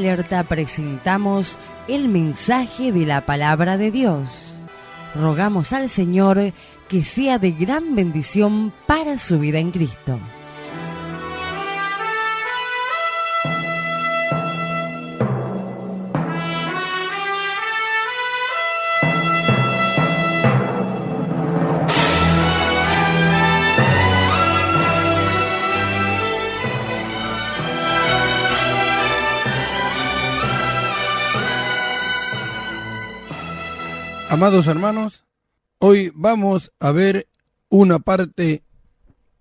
Alerta presentamos el mensaje de la palabra de Dios. Rogamos al Señor que sea de gran bendición para su vida en Cristo. Amados hermanos, hoy vamos a ver una parte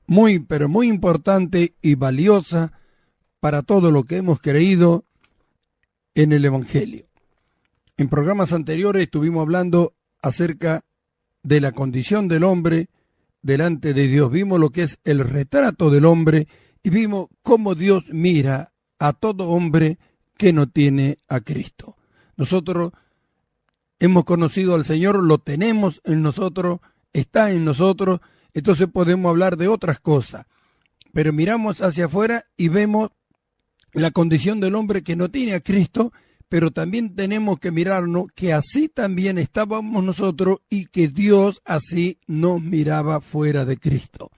muy, pero muy importante y valiosa para todo lo que hemos creído en el Evangelio. En programas anteriores estuvimos hablando acerca de la condición del hombre delante de Dios. Vimos lo que es el retrato del hombre y vimos cómo Dios mira a todo hombre que no tiene a Cristo. Nosotros hemos conocido al Señor, lo tenemos en nosotros, está en nosotros, entonces podemos hablar de otras cosas. Pero miramos hacia afuera y vemos la condición del hombre que no tiene a Cristo, pero también tenemos que mirarnos que así también estábamos nosotros y que Dios así nos miraba fuera de Cristo.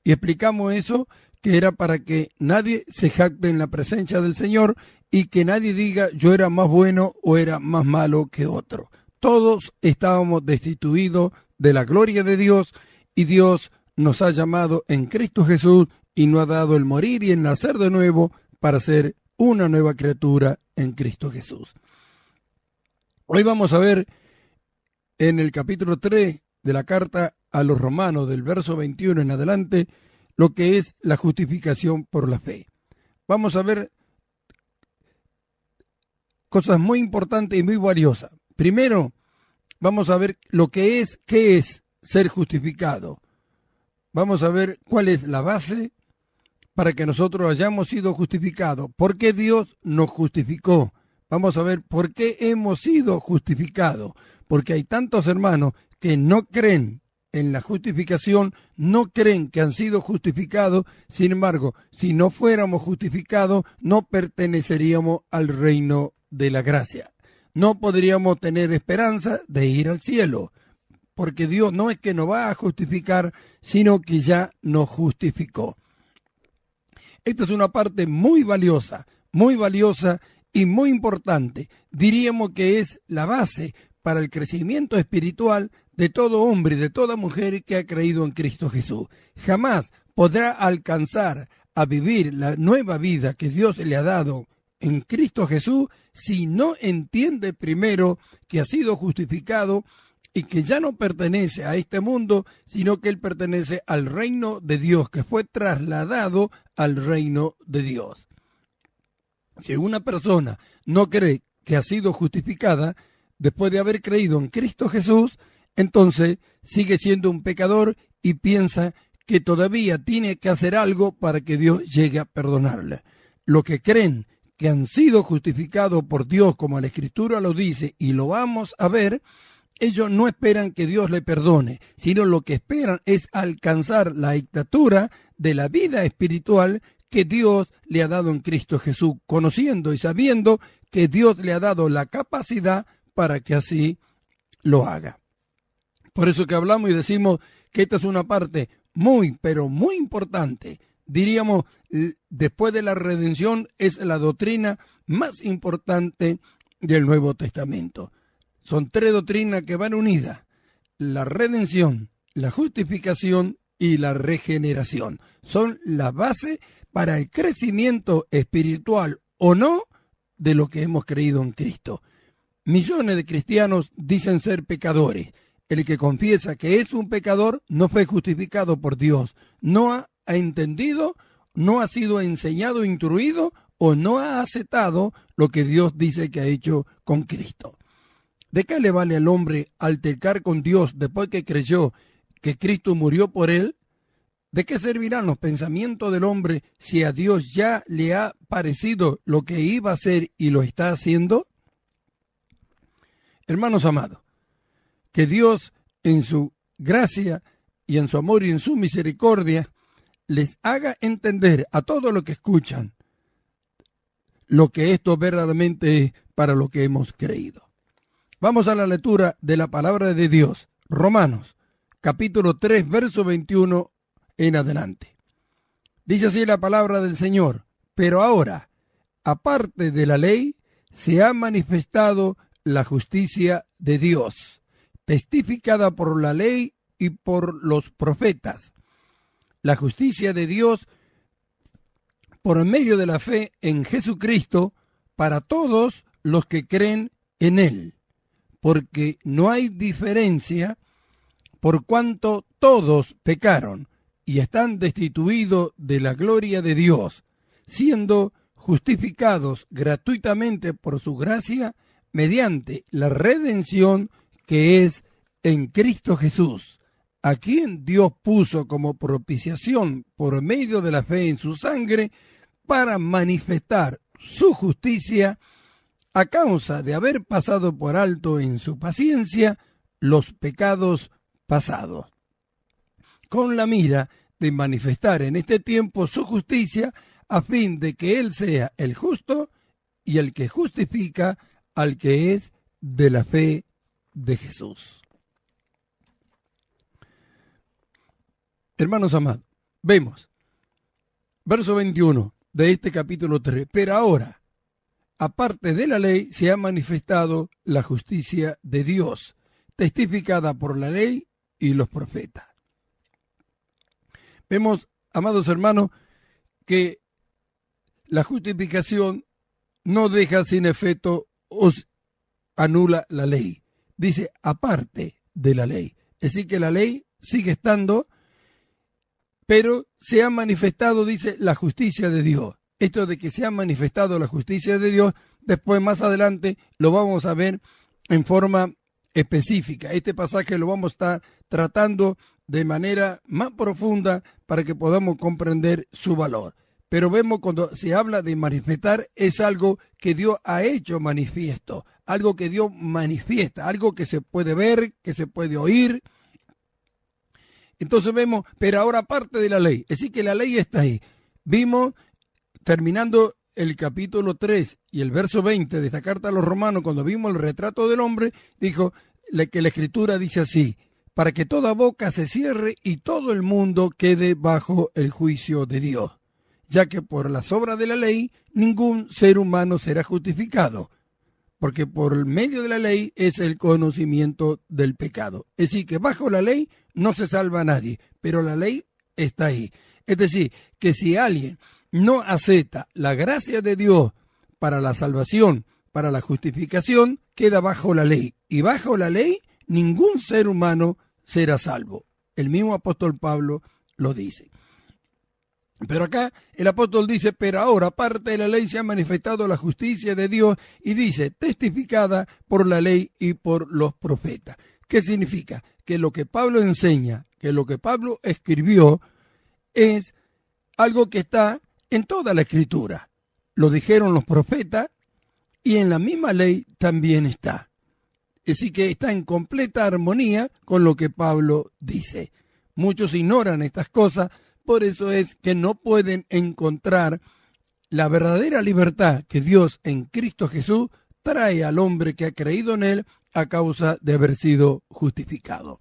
Y explicamos eso, que era para que nadie se jacte en la presencia del Señor y que nadie diga yo era más bueno o era más malo que otro. Todos estábamos destituidos de la gloria de Dios y Dios nos ha llamado en Cristo Jesús y nos ha dado el morir y el nacer de nuevo para ser una nueva criatura en Cristo Jesús. Hoy vamos a ver en el capítulo 3 de la carta a los Romanos, del verso 21 en adelante, lo que es la justificación por la fe. Vamos a ver cosas muy importantes y muy valiosas. Primero, vamos a ver lo que es, qué es ser justificado. Vamos a ver cuál es la base para que nosotros hayamos sido justificados. ¿Por qué Dios nos justificó? Vamos a ver por qué hemos sido justificados. Porque hay tantos hermanos que no creen en la justificación, no creen que han sido justificados. Sin embargo, si no fuéramos justificados, no perteneceríamos al reino de la gracia. No podríamos tener esperanza de ir al cielo, porque Dios no es que nos va a justificar, sino que ya nos justificó. Esta es una parte muy valiosa y muy importante. Diríamos que es la base para el crecimiento espiritual de todo hombre y de toda mujer que ha creído en Cristo Jesús. Jamás podrá alcanzar a vivir la nueva vida que Dios le ha dado en Cristo Jesús si no entiende primero que ha sido justificado y que ya no pertenece a este mundo, sino que él pertenece al reino de Dios, que fue trasladado al reino de Dios. Si una persona no cree que ha sido justificada después de haber creído en Cristo Jesús, entonces sigue siendo un pecador y piensa que todavía tiene que hacer algo para que Dios llegue a perdonarle. Los que creen que han sido justificados por Dios, como la Escritura lo dice, y lo vamos a ver, ellos no esperan que Dios le perdone, sino lo que esperan es alcanzar la estatura de la vida espiritual que Dios le ha dado en Cristo Jesús, conociendo y sabiendo que Dios le ha dado la capacidad para que así lo haga. Por eso que hablamos y decimos que esta es una parte muy, pero muy importante. Diríamos, después de la redención, es la doctrina más importante del Nuevo Testamento. Son tres doctrinas que van unidas: la redención, la justificación y la regeneración. Son la base para el crecimiento espiritual o no de lo que hemos creído en Cristo. Millones de cristianos dicen ser pecadores. El que confiesa que es un pecador no fue justificado por Dios, no ha entendido, no ha sido enseñado, instruido o no ha aceptado lo que Dios dice que ha hecho con Cristo. ¿De qué le vale al hombre altercar con Dios después que creyó que Cristo murió por él? ¿De qué servirán los pensamientos del hombre si a Dios ya le ha parecido lo que iba a hacer y lo está haciendo? Hermanos amados, que Dios en su gracia y en su amor y en su misericordia les haga entender a todos los que escuchan lo que esto verdaderamente es para lo que hemos creído. Vamos a la lectura de la palabra de Dios, Romanos, capítulo 3, verso 21 en adelante. Dice así la palabra del Señor: pero ahora, aparte de la ley, se ha manifestado la justicia de Dios, testificada por la ley y por los profetas. La justicia de Dios por medio de la fe en Jesucristo para todos los que creen en Él, porque no hay diferencia, por cuanto todos pecaron y están destituidos de la gloria de Dios, siendo justificados gratuitamente por su gracia mediante la redención que es en Cristo Jesús, a quien Dios puso como propiciación por medio de la fe en su sangre, para manifestar su justicia a causa de haber pasado por alto en su paciencia los pecados pasados, con la mira de manifestar en este tiempo su justicia, a fin de que Él sea el justo y el que justifica al que es de la fe de Jesús. Hermanos amados, vemos, verso 21 de este capítulo 3, pero ahora, aparte de la ley, se ha manifestado la justicia de Dios, testificada por la ley y los profetas. Vemos, amados hermanos, que la justificación no deja sin efecto o anula la ley. Dice, aparte de la ley. Es decir, que la ley sigue estando, pero se ha manifestado, dice, la justicia de Dios. Esto de que se ha manifestado la justicia de Dios, después más adelante lo vamos a ver en forma específica. Este pasaje lo vamos a estar tratando de manera más profunda para que podamos comprender su valor. Pero vemos cuando se habla de manifestar, es algo que Dios ha hecho manifiesto, algo que Dios manifiesta, algo que se puede ver, que se puede oír. Entonces vemos, pero ahora parte de la ley, es decir que la ley está ahí. Vimos, terminando el capítulo 3 y el verso 20 de esta carta a los romanos, cuando vimos el retrato del hombre, dijo que la escritura dice así: para que toda boca se cierre y todo el mundo quede bajo el juicio de Dios, ya que por las obras de la ley ningún ser humano será justificado, porque por medio de la ley es el conocimiento del pecado. Es decir, que bajo la ley no se salva a nadie, pero la ley está ahí. Es decir, que si alguien no acepta la gracia de Dios para la salvación, para la justificación, queda bajo la ley. Y bajo la ley ningún ser humano será salvo. El mismo apóstol Pablo lo dice. Pero acá el apóstol dice, pero ahora aparte de la ley se ha manifestado la justicia de Dios, y dice, testificada por la ley y por los profetas. ¿Qué significa? Que lo que Pablo enseña, que lo que Pablo escribió, es algo que está en toda la escritura. Lo dijeron los profetas y en la misma ley también está. Es decir, que está en completa armonía con lo que Pablo dice. Muchos ignoran estas cosas. Por eso es que no pueden encontrar la verdadera libertad que Dios en Cristo Jesús trae al hombre que ha creído en Él a causa de haber sido justificado.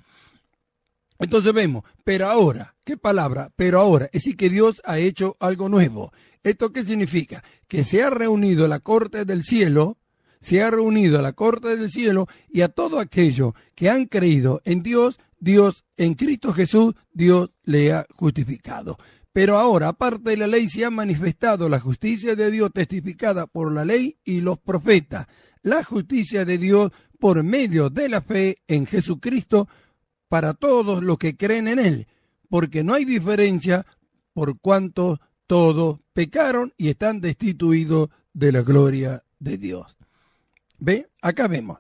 Entonces vemos, pero ahora, ¿qué palabra? Pero ahora, es decir, que Dios ha hecho algo nuevo. ¿Esto qué significa? Que se ha reunido la corte del cielo, y a todo aquello que han creído en Dios, Dios en Cristo Jesús, Dios le ha justificado. Pero ahora, aparte de la ley, se ha manifestado la justicia de Dios testificada por la ley y los profetas. La justicia de Dios por medio de la fe en Jesucristo para todos los que creen en Él, porque no hay diferencia, por cuanto todos pecaron y están destituidos de la gloria de Dios. ¿Ve? Acá vemos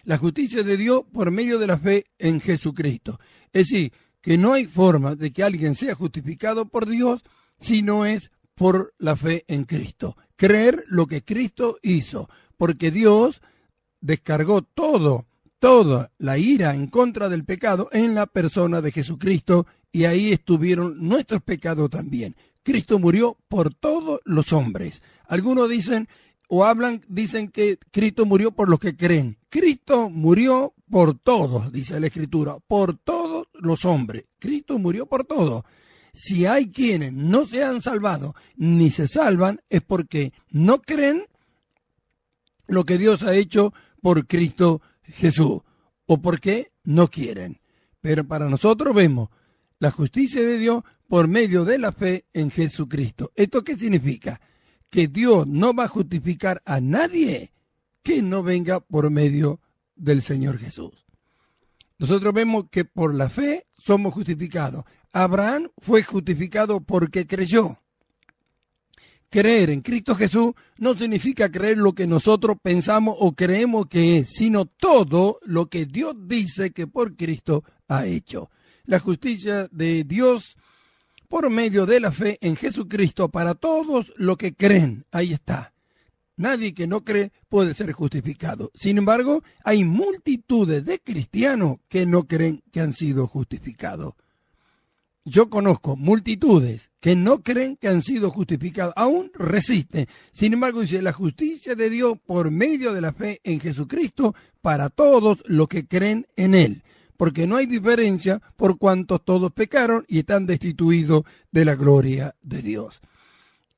la justicia de Dios por medio de la fe en Jesucristo. Es decir, que no hay forma de que alguien sea justificado por Dios si no es por la fe en Cristo. Creer lo que Cristo hizo, porque Dios descargó toda la ira en contra del pecado en la persona de Jesucristo, y ahí estuvieron nuestros pecados también. Cristo murió por todos los hombres. Algunos dicen dicen que Cristo murió por los que creen. Cristo murió por todos, dice la Escritura, por todos los hombres. Cristo murió por todos. Si hay quienes no se han salvado ni se salvan, es porque no creen lo que Dios ha hecho por Cristo Jesús, o porque no quieren. Pero para nosotros vemos la justicia de Dios por medio de la fe en Jesucristo. ¿Esto qué significa? Que Dios no va a justificar a nadie que no venga por medio del Señor Jesús. Nosotros vemos que por la fe somos justificados. Abraham fue justificado porque creyó. Creer en Cristo Jesús no significa creer lo que nosotros pensamos o creemos que es, sino todo lo que Dios dice que por Cristo ha hecho. La justicia de Dios por medio de la fe en Jesucristo para todos los que creen. Ahí está. Nadie que no cree puede ser justificado. Sin embargo, hay multitudes de cristianos que no creen que han sido justificados. Yo conozco multitudes que no creen que han sido justificados, aún resisten. Sin embargo, dice la justicia de Dios por medio de la fe en Jesucristo para todos los que creen en Él. Porque no hay diferencia por cuantos todos pecaron y están destituidos de la gloria de Dios.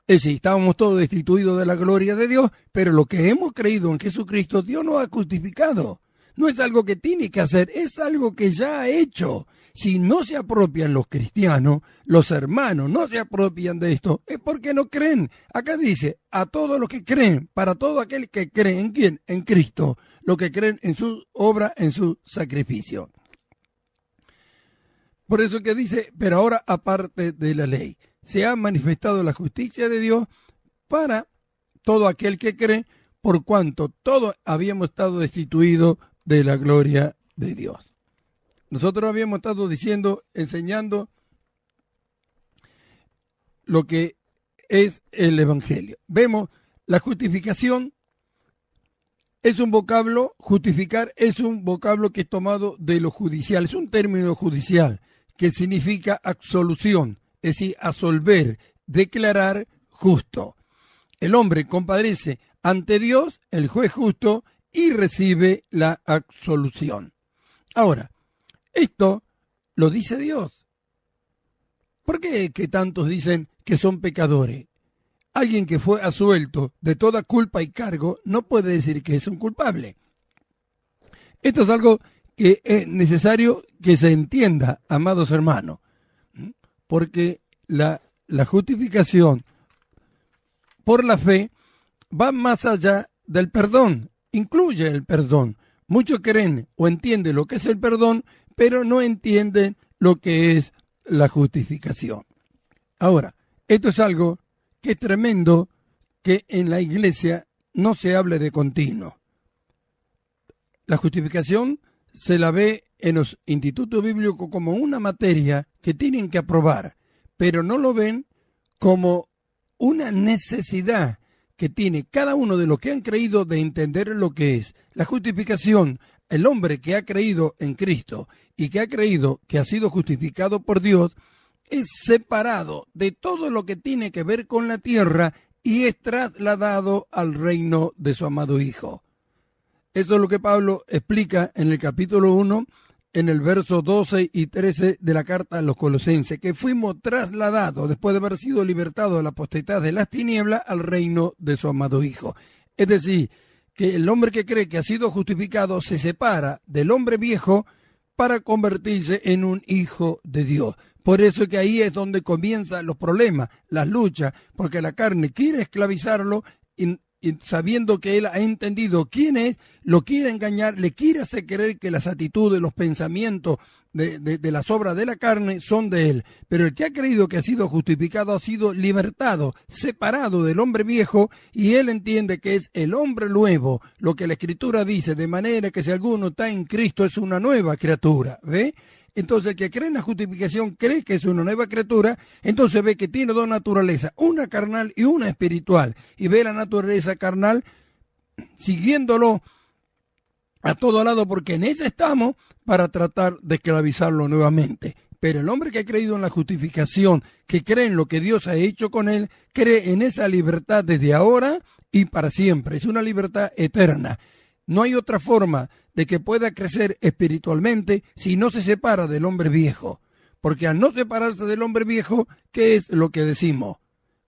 Es decir, estábamos todos destituidos de la gloria de Dios, pero lo que hemos creído en Jesucristo, Dios nos ha justificado. No es algo que tiene que hacer, es algo que ya ha hecho. Si no se apropian los cristianos, los hermanos no se apropian de esto, es porque no creen. Acá dice, a todos los que creen, para todo aquel que cree, ¿en quién? En Cristo, los que creen en su obra, en su sacrificio. Por eso que dice, pero ahora aparte de la ley, se ha manifestado la justicia de Dios para todo aquel que cree, por cuanto todos habíamos estado destituidos de la gloria de Dios. Nosotros habíamos estado diciendo, enseñando lo que es el Evangelio. Vemos, la justificación es un vocablo, justificar es un vocablo que es tomado de lo judicial, es un término judicial que significa absolución, es decir, absolver, declarar justo. El hombre compadece ante Dios, el juez justo, y recibe la absolución. Ahora, esto lo dice Dios. ¿Por qué que tantos dicen que son pecadores? Alguien que fue absuelto de toda culpa y cargo no puede decir que es un culpable. Esto es algo que es necesario que se entienda, amados hermanos, porque la justificación por la fe va más allá del perdón, incluye el perdón. Muchos creen o entienden lo que es el perdón, pero no entienden lo que es la justificación. Ahora, esto es algo que es tremendo que en la iglesia no se hable de continuo. La justificación se la ve en los institutos bíblicos como una materia que tienen que aprobar, pero no lo ven como una necesidad que tiene cada uno de los que han creído de entender lo que es. La justificación, el hombre que ha creído en Cristo y que ha creído que ha sido justificado por Dios, es separado de todo lo que tiene que ver con la tierra y es trasladado al reino de su amado Hijo. Eso es lo que Pablo explica en el capítulo 1, en el verso 12 y 13 de la carta a los Colosenses, que fuimos trasladados, después de haber sido libertados de la potestad de las tinieblas, al reino de su amado Hijo. Es decir, que el hombre que cree que ha sido justificado se separa del hombre viejo para convertirse en un hijo de Dios. Por eso que ahí es donde comienzan los problemas, las luchas, porque la carne quiere esclavizarlo y sabiendo que él ha entendido quién es, lo quiere engañar, le quiere hacer creer que las actitudes, los pensamientos de las obras de la carne son de él. Pero el que ha creído que ha sido justificado ha sido libertado, separado del hombre viejo, y él entiende que es el hombre nuevo, lo que la Escritura dice, de manera que si alguno está en Cristo es una nueva criatura, ¿ve? Entonces el que cree en la justificación cree que es una nueva criatura, entonces ve que tiene dos naturalezas, una carnal y una espiritual, y ve la naturaleza carnal siguiéndolo a todo lado porque en ella estamos para tratar de esclavizarlo nuevamente. Pero el hombre que ha creído en la justificación, que cree en lo que Dios ha hecho con él, cree en esa libertad desde ahora y para siempre. Es una libertad eterna. No hay otra forma de que pueda crecer espiritualmente si no se separa del hombre viejo. Porque al no separarse del hombre viejo, ¿qué es lo que decimos?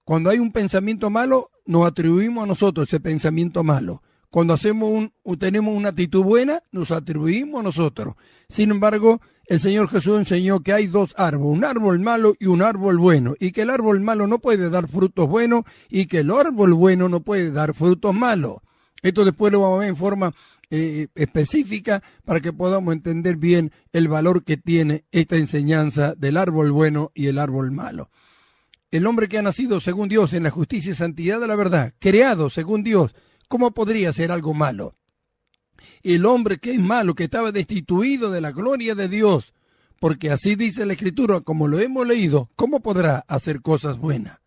Cuando hay un pensamiento malo, nos atribuimos a nosotros ese pensamiento malo. Cuando tenemos una actitud buena, nos atribuimos a nosotros. Sin embargo, el Señor Jesús enseñó que hay dos árboles, un árbol malo y un árbol bueno, y que el árbol malo no puede dar frutos buenos y que el árbol bueno no puede dar frutos malos. Esto después lo vamos a ver en forma específica para que podamos entender bien el valor que tiene esta enseñanza del árbol bueno y el árbol malo. El hombre que ha nacido según Dios en la justicia y santidad de la verdad, creado según Dios, ¿cómo podría ser algo malo? El hombre que es malo, que estaba destituido de la gloria de Dios, porque así dice la Escritura, como lo hemos leído, ¿cómo podrá hacer cosas buenas?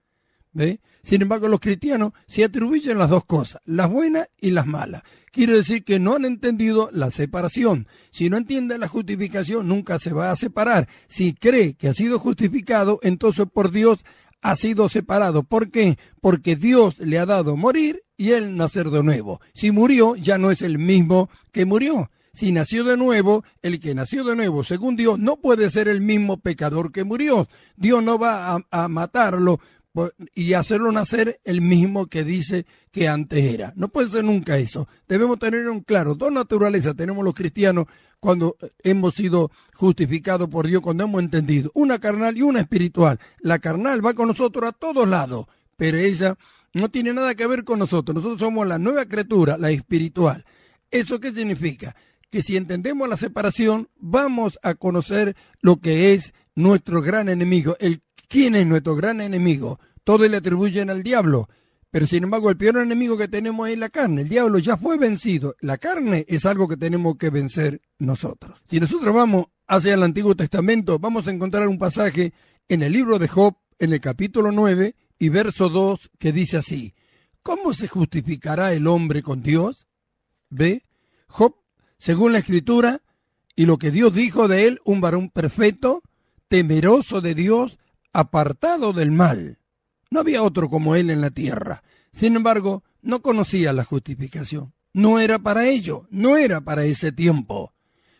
¿Ve? Sin embargo, los cristianos se atribuyen las dos cosas, las buenas y las malas. Quiere decir que no han entendido la separación. Si no entiende la justificación, nunca se va a separar. Si cree que ha sido justificado, entonces por Dios ha sido separado. ¿Por qué? Porque Dios le ha dado morir y él nacer de nuevo. Si murió, ya no es el mismo que murió. Si nació de nuevo, el que nació de nuevo, según Dios, no puede ser el mismo pecador que murió. Dios no va a matarlo y hacerlo nacer el mismo que dice que antes era. No puede ser nunca eso. Debemos tener un claro. Dos naturalezas tenemos los cristianos cuando hemos sido justificados por Dios, cuando hemos entendido. Una carnal y una espiritual. La carnal va con nosotros a todos lados, pero ella no tiene nada que ver con nosotros. Nosotros somos la nueva criatura, la espiritual. ¿Eso qué significa? Que si entendemos la separación, vamos a conocer lo que es nuestro gran enemigo. ¿Quién es nuestro gran enemigo? Todos le atribuyen al diablo, pero sin embargo el peor enemigo que tenemos es la carne. El diablo ya fue vencido. La carne es algo que tenemos que vencer nosotros. Si nosotros vamos hacia el Antiguo Testamento, vamos a encontrar un pasaje en el libro de Job, en el capítulo 9 y verso 2, que dice así: ¿cómo se justificará el hombre con Dios? ¿Ve? Job, según la Escritura y lo que Dios dijo de él, un varón perfecto, temeroso de Dios, apartado del mal. No había otro como él en la tierra. Sin embargo, no conocía la justificación. No era para ello, no era para ese tiempo.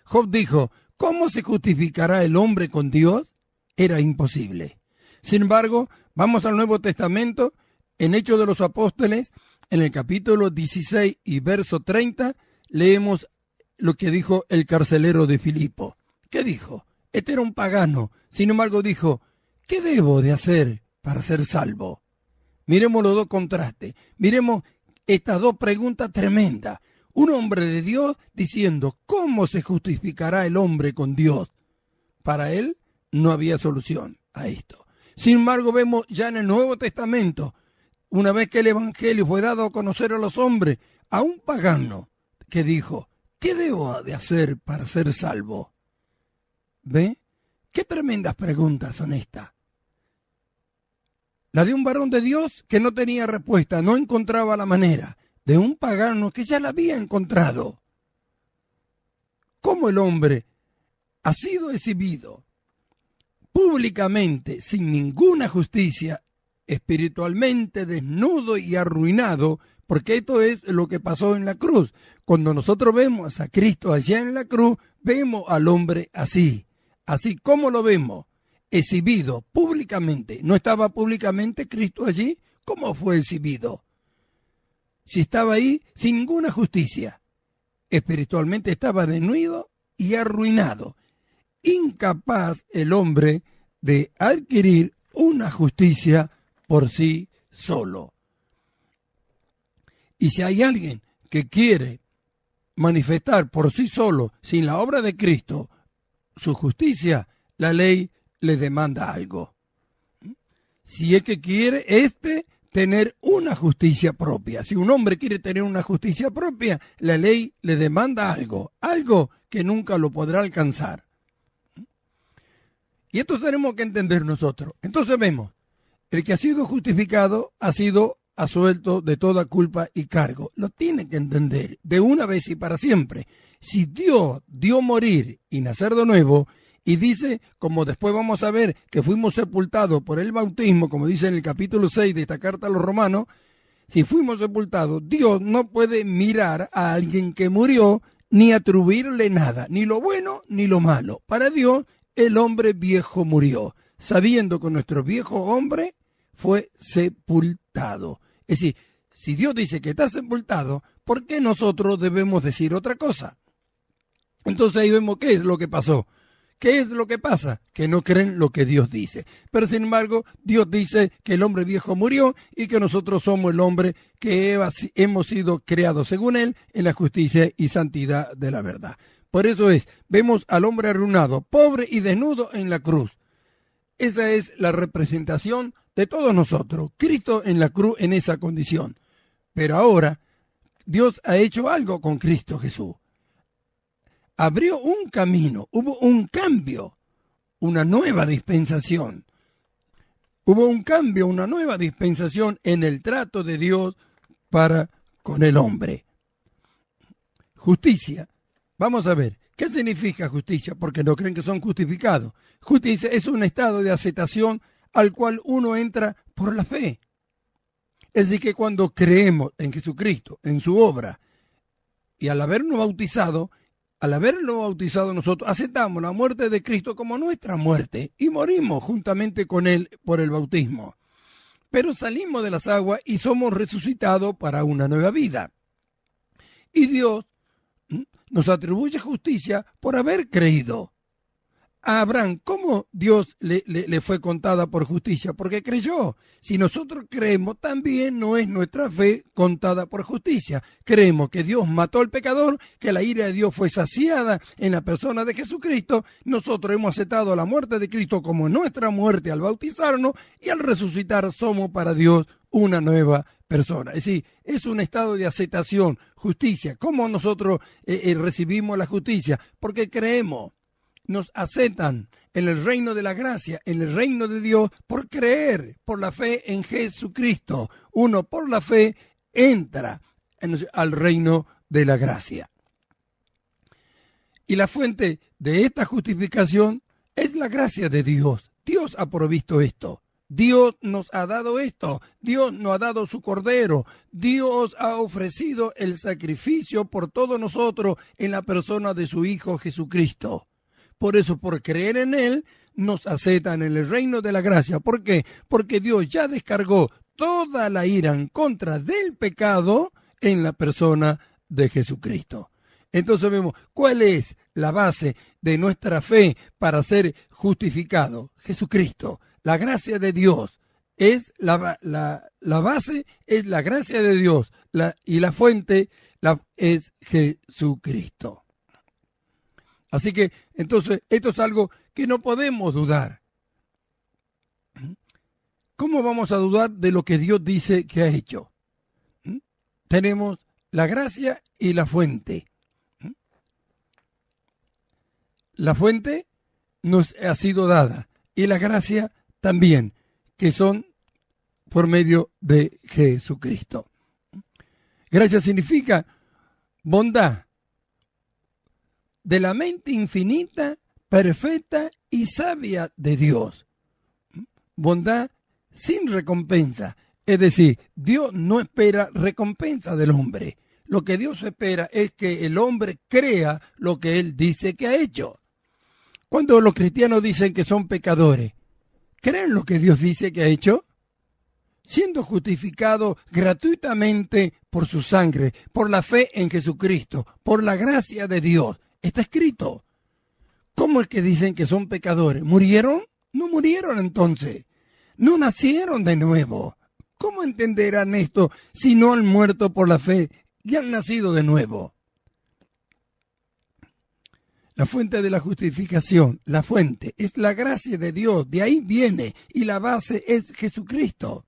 Job dijo, ¿cómo se justificará el hombre con Dios? Era imposible. Sin embargo, vamos al Nuevo Testamento, en Hechos de los Apóstoles, en el capítulo 16 y verso 30, leemos lo que dijo el carcelero de Filipo. ¿Qué dijo? Este era un pagano. Sin embargo, dijo, ¿qué debo de hacer para ser salvo? Miremos los dos contrastes. Miremos estas dos preguntas tremendas. Un hombre de Dios diciendo, ¿cómo se justificará el hombre con Dios? Para él no había solución a esto. Sin embargo, vemos ya en el Nuevo Testamento, una vez que el Evangelio fue dado a conocer a los hombres, a un pagano que dijo, ¿qué debo de hacer para ser salvo? ¿Ve? ¿Qué tremendas preguntas son estas? La de un varón de Dios que no tenía respuesta, no encontraba la manera. De un pagano que ya la había encontrado. ¿Cómo el hombre ha sido exhibido públicamente, sin ninguna justicia, espiritualmente desnudo y arruinado? Porque esto es lo que pasó en la cruz. Cuando nosotros vemos a Cristo allá en la cruz, vemos al hombre así. Así como lo vemos, exhibido públicamente. ¿No estaba públicamente Cristo allí? ¿Cómo fue exhibido? Si estaba ahí sin ninguna justicia. Espiritualmente estaba desnudo y arruinado. Incapaz el hombre de adquirir una justicia por sí solo. Y si hay alguien que quiere manifestar por sí solo, sin la obra de Cristo, su justicia, la ley le demanda algo. Si es que quiere tener una justicia propia, si un hombre quiere tener una justicia propia, la ley le demanda algo que nunca lo podrá alcanzar. Y esto tenemos que entender nosotros. Entonces vemos, el que ha sido justificado ha sido absuelto de toda culpa y cargo. Lo tiene que entender de una vez y para siempre. Si Dios dio morir y nacer de nuevo, Y dice, como después vamos a ver, que fuimos sepultados por el bautismo, como dice en el capítulo 6 de esta carta a los Romanos, si fuimos sepultados, Dios no puede mirar a alguien que murió ni atribuirle nada, ni lo bueno ni lo malo. Para Dios, el hombre viejo murió, sabiendo que nuestro viejo hombre fue sepultado. Es decir, si Dios dice que está sepultado, ¿por qué nosotros debemos decir otra cosa? Entonces ahí vemos qué es lo que pasó. ¿Qué es lo que pasa? Que no creen lo que Dios dice. Pero sin embargo, Dios dice que el hombre viejo murió y que nosotros somos el hombre que hemos sido creados según Él en la justicia y santidad de la verdad. Por eso vemos al hombre arruinado, pobre y desnudo en la cruz. Esa es la representación de todos nosotros. Cristo en la cruz en esa condición. Pero ahora, Dios ha hecho algo con Cristo Jesús. Abrió un camino, hubo un cambio, una nueva dispensación. Hubo un cambio, una nueva dispensación en el trato de Dios para con el hombre. Justicia. Vamos a ver, ¿qué significa justicia? Porque no creen que son justificados. Justicia es un estado de aceptación al cual uno entra por la fe. Es decir, que cuando creemos en Jesucristo, en su obra, y al habernos bautizado nosotros, aceptamos la muerte de Cristo como nuestra muerte y morimos juntamente con Él por el bautismo. Pero salimos de las aguas y somos resucitados para una nueva vida. Y Dios nos atribuye justicia por haber creído. A Abraham, ¿cómo Dios le fue contada por justicia? Porque creyó. Si nosotros creemos, también no es nuestra fe contada por justicia. Creemos que Dios mató al pecador, que la ira de Dios fue saciada en la persona de Jesucristo. Nosotros hemos aceptado la muerte de Cristo como nuestra muerte al bautizarnos y al resucitar somos para Dios una nueva persona. Es decir, es un estado de aceptación, justicia. ¿Cómo nosotros recibimos la justicia? Porque creemos. Nos aceptan en el reino de la gracia, en el reino de Dios, por creer, por la fe en Jesucristo. Uno por la fe entra al reino de la gracia. Y la fuente de esta justificación es la gracia de Dios. Dios ha provisto esto. Dios nos ha dado esto. Dios nos ha dado su Cordero. Dios ha ofrecido el sacrificio por todos nosotros en la persona de su Hijo Jesucristo. Por eso, por creer en Él, nos aceptan en el reino de la gracia. ¿Por qué? Porque Dios ya descargó toda la ira en contra del pecado en la persona de Jesucristo. Entonces vemos cuál es la base de nuestra fe para ser justificado. Jesucristo. La gracia de Dios es la base, es la gracia de Dios. Y la fuente es Jesucristo. Así que, entonces, esto es algo que no podemos dudar. ¿Cómo vamos a dudar de lo que Dios dice que ha hecho? Tenemos la gracia y la fuente. La fuente nos ha sido dada y la gracia también, que son por medio de Jesucristo. Gracia significa bondad de la mente infinita, perfecta y sabia de Dios. Bondad sin recompensa. Es decir, Dios no espera recompensa del hombre. Lo que Dios espera es que el hombre crea lo que Él dice que ha hecho. Cuando los cristianos dicen que son pecadores, ¿creen lo que Dios dice que ha hecho? Siendo justificado gratuitamente por su sangre, por la fe en Jesucristo, por la gracia de Dios. Está escrito. ¿Cómo es que dicen que son pecadores? ¿Murieron? No murieron entonces. No nacieron de nuevo. ¿Cómo entenderán esto si no han muerto por la fe y han nacido de nuevo? La fuente de la justificación, la fuente es la gracia de Dios. De ahí viene y la base es Jesucristo.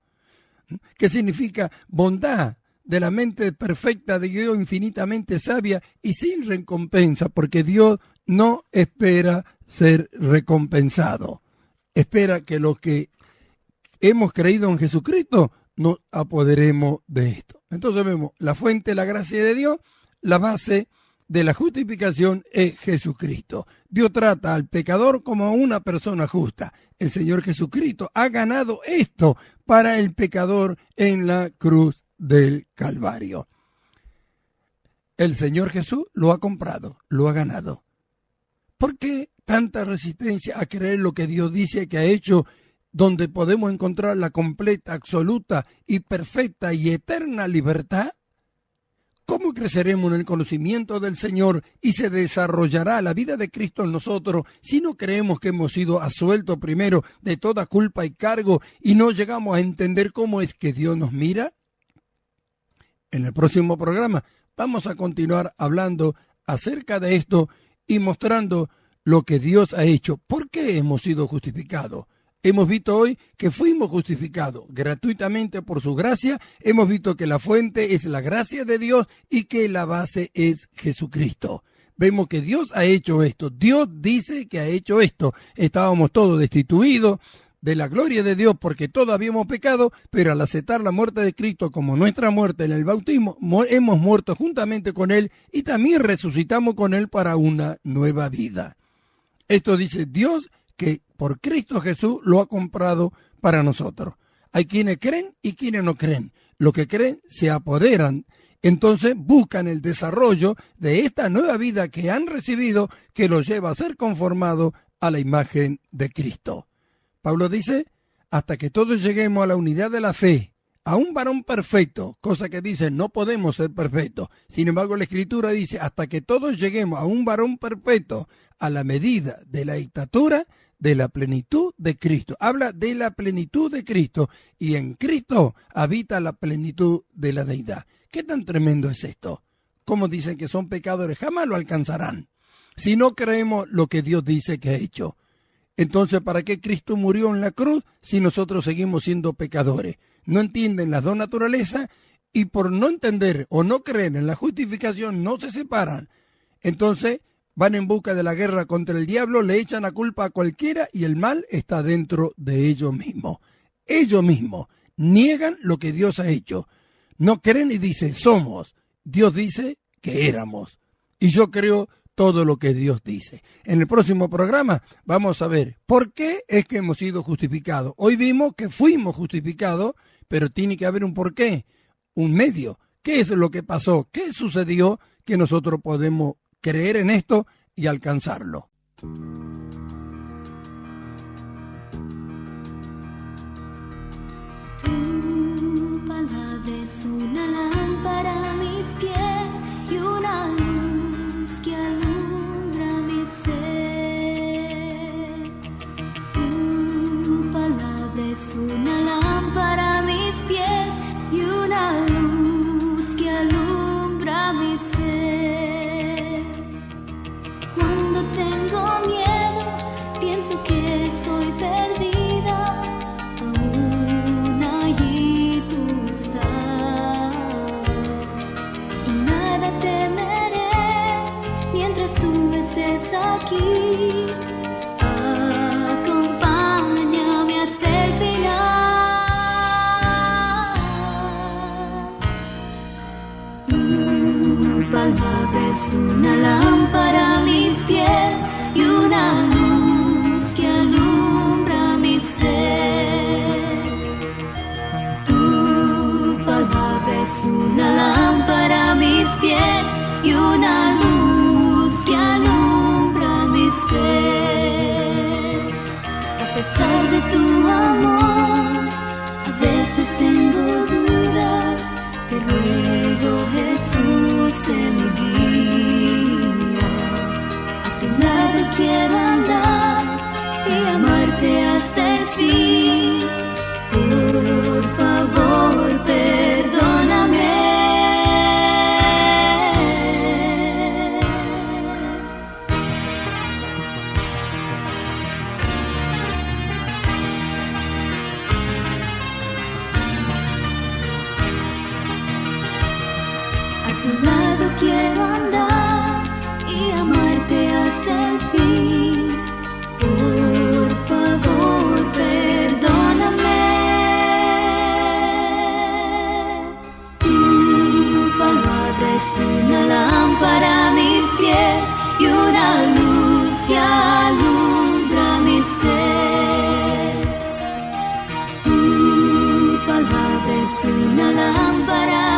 ¿Qué significa bondad? De la mente perfecta de Dios, infinitamente sabia y sin recompensa, porque Dios no espera ser recompensado. Espera que los que hemos creído en Jesucristo nos apoderemos de esto. Entonces vemos la fuente, la gracia de Dios, la base, de la justificación es Jesucristo. Dios trata al pecador como a una persona justa. El Señor Jesucristo ha ganado esto para el pecador en la cruz del Calvario. El Señor Jesús lo ha comprado, lo ha ganado. ¿Por qué tanta resistencia a creer lo que Dios dice que ha hecho, donde podemos encontrar la completa, absoluta y perfecta y eterna libertad? ¿Cómo creceremos en el conocimiento del Señor y se desarrollará la vida de Cristo en nosotros si no creemos que hemos sido absueltos primero de toda culpa y cargo y no llegamos a entender cómo es que Dios nos mira? En el próximo programa vamos a continuar hablando acerca de esto y mostrando lo que Dios ha hecho. ¿Por qué hemos sido justificados? Hemos visto hoy que fuimos justificados gratuitamente por su gracia. Hemos visto que la fuente es la gracia de Dios y que la base es Jesucristo. Vemos que Dios ha hecho esto. Dios dice que ha hecho esto. Estábamos todos destituidos de la gloria de Dios porque todos habíamos pecado, pero al aceptar la muerte de Cristo como nuestra muerte en el bautismo, hemos muerto juntamente con Él y también resucitamos con Él para una nueva vida. Esto dice Dios, que por Cristo Jesús lo ha comprado para nosotros. Hay quienes creen y quienes no creen. Los que creen se apoderan, entonces buscan el desarrollo de esta nueva vida que han recibido, que los lleva a ser conformados a la imagen de Cristo. Pablo dice, hasta que todos lleguemos a la unidad de la fe, a un varón perfecto, cosa que dice, no podemos ser perfectos. Sin embargo, la Escritura dice, hasta que todos lleguemos a un varón perfecto, a la medida de la estatura de la plenitud de Cristo. Habla de la plenitud de Cristo y en Cristo habita la plenitud de la deidad. ¿Qué tan tremendo es esto? Como dicen que son pecadores, jamás lo alcanzarán si no creemos lo que Dios dice que ha hecho. Entonces, ¿para qué Cristo murió en la cruz si nosotros seguimos siendo pecadores? No entienden las dos naturalezas y por no entender o no creer en la justificación no se separan. Entonces van en busca de la guerra contra el diablo, le echan la culpa a cualquiera y el mal está dentro de ellos mismos. Ellos mismos niegan lo que Dios ha hecho. No creen y dicen somos. Dios dice que éramos. Y yo creo todo lo que Dios dice. En el próximo programa vamos a ver por qué es que hemos sido justificados. Hoy vimos que fuimos justificados, pero tiene que haber un porqué, un medio. ¿Qué es lo que pasó? ¿Qué sucedió que nosotros podemos creer en esto y alcanzarlo? Tu palabra es una lámpara a mis pies y una luz que alumbra mi ser. Tu palabra es una lámpara a mis pies y una luz que alumbra mi ser. Cuando tengo miedo una lámpara